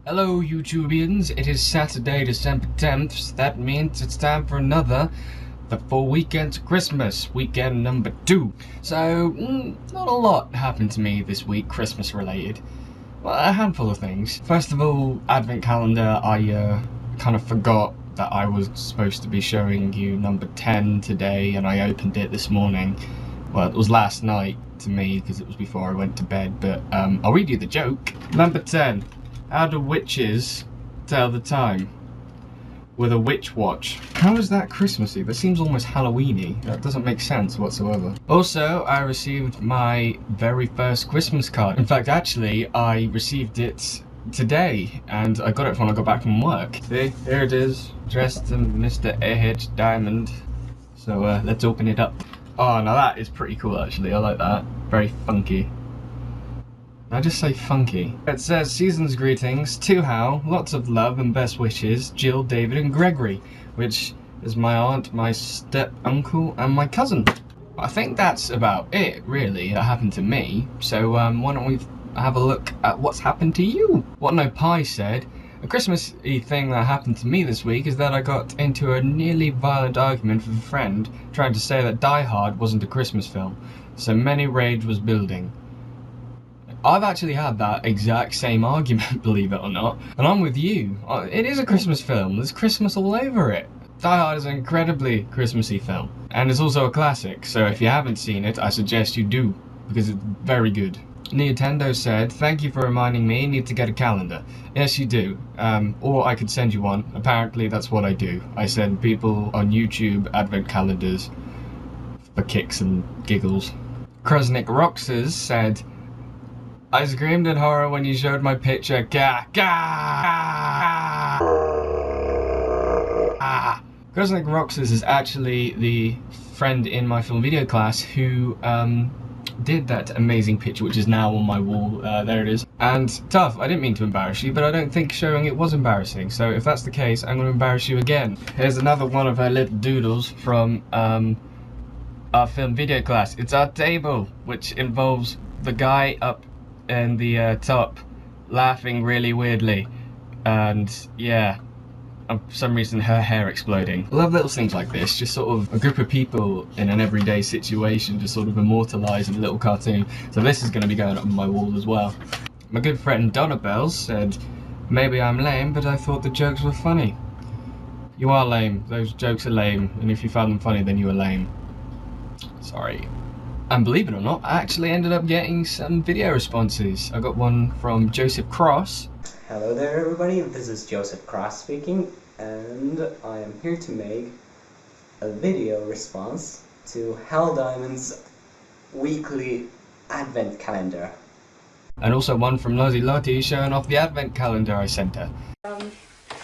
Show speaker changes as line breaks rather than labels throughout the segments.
Hello YouTubians, it is Saturday, December 10th. That means it's time for another The 4 Weekends Christmas, weekend number 2. So, not a lot happened to me this week, Christmas related. Well, a handful of things. First of all, Advent calendar, I kind of forgot that I was supposed to be showing you number 10 today, and I opened it this morning. Well, it was last night to me, because it was before I went to bed, but I'll read you the joke. Number 10. How do witches tell the time? With a witch watch. How is that Christmassy? That seems almost Halloween-y. That doesn't make sense whatsoever. Also, I received my very first Christmas card. In fact, actually, I received it today, and I got it when I got back from work. See, here it is, dressed in Mr. A.H. Dimond. So let's open it up. Oh, now that is pretty cool actually, I like that. Very funky. I just say funky. It says, season's greetings, to Hal, lots of love and best wishes, Jill, David and Gregory, which is my aunt, my step-uncle and my cousin. I think that's about it, really, that happened to me. So why don't we have a look at what's happened to you? What No Pie said, a Christmas-y thing that happened to me this week is that I got into a nearly violent argument with a friend trying to say that Die Hard wasn't a Christmas film, so many rage was building. I've actually had that exact same argument, believe it or not, and I'm with you. It is a Christmas film, there's Christmas all over it. Die Hard is an incredibly Christmassy film, and it's also a classic, so if you haven't seen it, I suggest you do, because it's very good. Nintendo said, thank you for reminding me, need to get a calendar. Yes you do, or I could send you one. Apparently that's what I do. I send people on YouTube advent calendars for kicks and giggles. Krusnik Roxas said, I screamed in horror when you showed my picture. Gah, gah, gah. Krusnik Roxas is actually the friend in my film video class who did that amazing picture, which is now on my wall. There it is. And tough, I didn't mean to embarrass you, but I don't think showing it was embarrassing. So if that's the case, I'm going to embarrass you again. Here's another one of her little doodles from our film video class. It's our table, which involves the guy up in the top laughing really weirdly, and yeah, for some reason her hair exploding. I love little things like this, just sort of a group of people in an everyday situation just sort of immortalised in a little cartoon. So this is going to be going up on my wall as well. My good friend Donna Bells said, maybe I'm lame, but I thought the jokes were funny. You are lame, those jokes are lame, and if you found them funny then you were lame. Sorry. And believe it or not, I actually ended up getting some video responses. I got one from Joseph Cross.
Hello there everybody, this is Joseph Cross speaking, and I am here to make a video response to Hal Diamond's weekly advent calendar.
And also one from Lozzie Lottie showing off the advent calendar I sent her.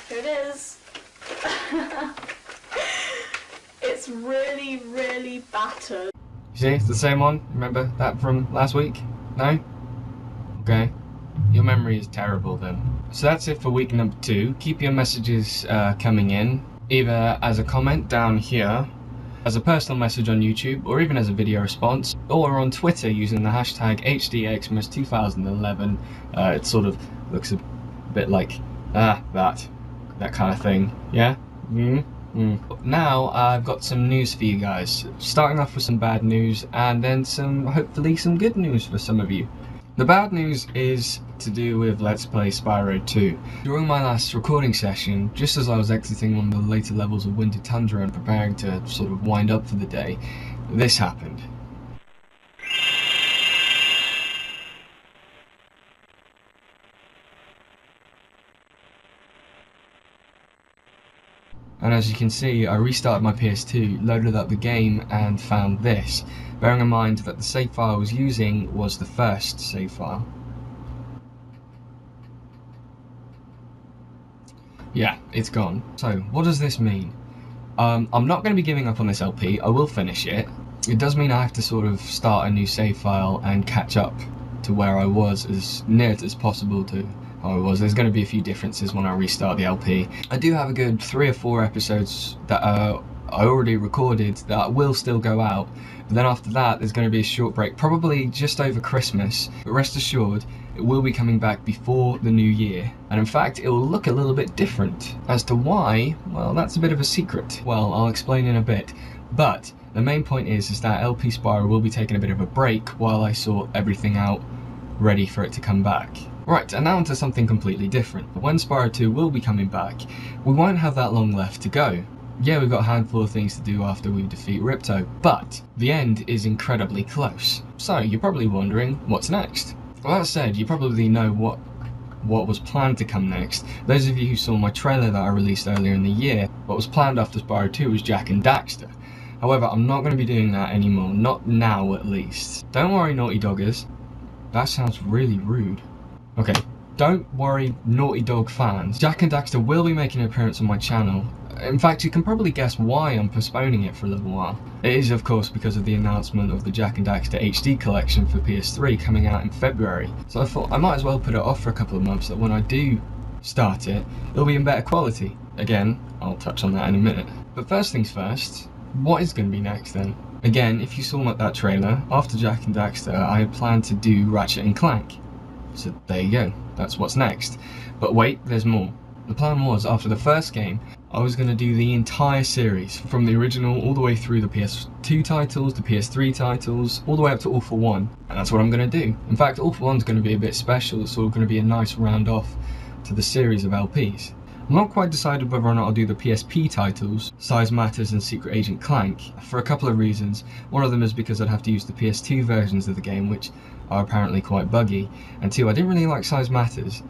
Here it is. It's really battered.
See, it's the same one. Remember that from last week? No? Okay. Your memory is terrible then. So that's it for week number 2. Keep your messages coming in, either as a comment down here, as a personal message on YouTube, or even as a video response, or on Twitter using the hashtag HDXmas2011. It sort of looks a bit like that kind of thing. Yeah? Now I've got some news for you guys, starting off with some bad news and then hopefully some good news for some of you. The bad news is to do with Let's Play Spyro 2. During my last recording session, just as I was exiting one of the later levels of Winter Tundra and preparing to sort of wind up for the day, this happened. And as you can see, I restarted my PS2, loaded up the game and found this, bearing in mind that the save file I was using was the first save file. Yeah, it's gone. So, what does this mean? I'm not going to be giving up on this LP, I will finish it. It does mean I have to sort of start a new save file and catch up to where I was as near as possible to how I was. There's going to be a few differences when I restart the LP. I do have a good 3 or 4 episodes that I already recorded that will still go out, Then after that, there's going to be a short break, probably just over Christmas, but rest assured, it will be coming back before the new year. And in fact, it will look a little bit different. As to why, well, that's a bit of a secret. Well, I'll explain in a bit. But the main point is that LP Spyro will be taking a bit of a break while I sort everything out, ready for it to come back. Right, and now onto something completely different. When Spyro 2 will be coming back, we won't have that long left to go. Yeah, we've got a handful of things to do after we defeat Ripto, but the end is incredibly close. So you're probably wondering, what's next? Well, that said, you probably know what was planned to come next. Those of you who saw my trailer that I released earlier in the year, what was planned after Spyro 2 was Jak and Daxter. However, I'm not going to be doing that anymore, not now at least. Don't worry, Naughty Doggers. That sounds really rude. Okay, don't worry, Naughty Dog fans. Jak and Daxter will be making an appearance on my channel. In fact, you can probably guess why I'm postponing it for a little while. It is, of course, because of the announcement of the Jak and Daxter HD collection for PS3 coming out in February. So I thought I might as well put it off for a couple of months, so that when I do start it, it'll be in better quality. Again, I'll touch on that in a minute. But first things first, what is going to be next then? Again, if you saw that trailer, after Jak and Daxter, I had planned to do Ratchet and Clank. So there you go, that's what's next. But wait, there's more. The plan was, after the first game, I was going to do the entire series, from the original all the way through the PS2 titles, the PS3 titles, all the way up to All for One, and that's what I'm going to do. In fact, All for One's going to be a bit special, it's all going to be a nice round off to the series of LPs. I'm not quite decided whether or not I'll do the PSP titles, Size Matters and Secret Agent Clank, for a couple of reasons. One of them is because I'd have to use the PS2 versions of the game, which are apparently quite buggy, and two, I didn't really like Size Matters.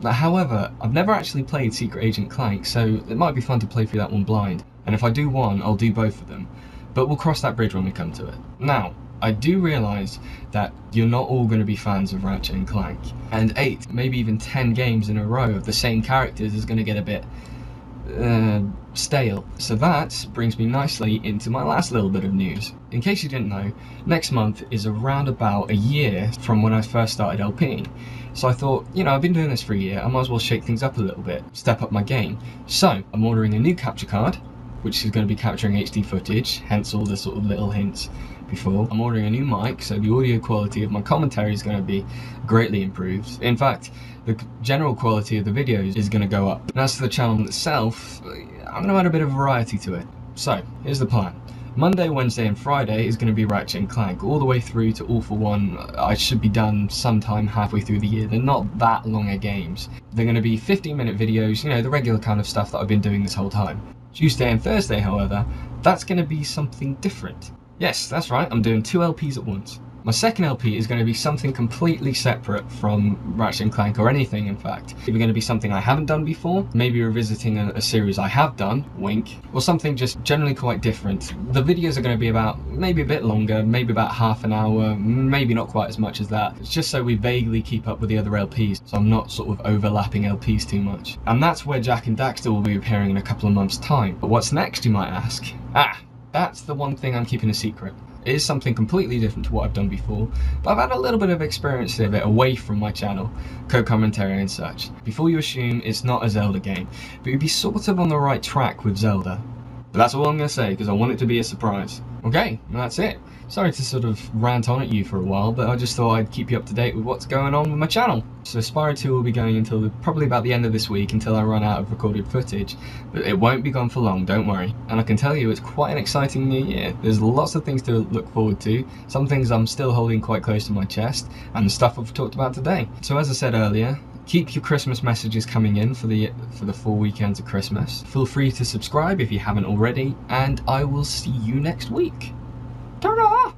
However, I've never actually played Secret Agent Clank, so it might be fun to play through that one blind. And if I do one, I'll do both of them. But we'll cross that bridge when we come to it. Now, I do realise that you're not all going to be fans of Ratchet and Clank. And 8, maybe even 10 games in a row of the same characters is going to get a bit stale. So that brings me nicely into my last little bit of news. In case you didn't know, next month is around about a year from when I first started LPing. So I thought, you know, I've been doing this for a year, I might as well shake things up a little bit, step up my game. So I'm ordering a new capture card, which is going to be capturing HD footage, hence all the sort of little hints before. I'm ordering a new mic, so the audio quality of my commentary is going to be greatly improved. In fact, the general quality of the videos is going to go up. And as for the channel itself, I'm going to add a bit of variety to it. So, here's the plan. Monday, Wednesday and Friday is going to be Ratchet and Clank, all the way through to All for One. I should be done sometime halfway through the year. They're not that long of games. They're going to be 15-minute videos, you know, the regular kind of stuff that I've been doing this whole time. Tuesday and Thursday, however, that's going to be something different. Yes, that's right, I'm doing 2 LPs at once. My second LP is going to be something completely separate from Ratchet and Clank, or anything in fact. Either going to be something I haven't done before, maybe revisiting a series I have done, wink, or something just generally quite different. The videos are going to be about, maybe a bit longer, maybe about half an hour, maybe not quite as much as that. It's just so we vaguely keep up with the other LPs, so I'm not sort of overlapping LPs too much. And that's where Jak and Daxter will be appearing in a couple of months' time. But what's next, you might ask? That's the one thing I'm keeping a secret. It is something completely different to what I've done before, but I've had a little bit of experience of it away from my channel, co-commentary and such. Before you assume it's not a Zelda game, but you'd be sort of on the right track with Zelda. But that's all I'm going to say, because I want it to be a surprise. Okay, and that's it. Sorry to sort of rant on at you for a while, but I just thought I'd keep you up to date with what's going on with my channel. So Spyro 2 will be going until probably about the end of this week, until I run out of recorded footage. But it won't be gone for long, don't worry. And I can tell you it's quite an exciting new year. There's lots of things to look forward to, some things I'm still holding quite close to my chest, and the stuff I've talked about today. So as I said earlier, keep your Christmas messages coming in for the 4 weekends of Christmas. Feel free to subscribe if you haven't already, and I will see you next week. Ta-da!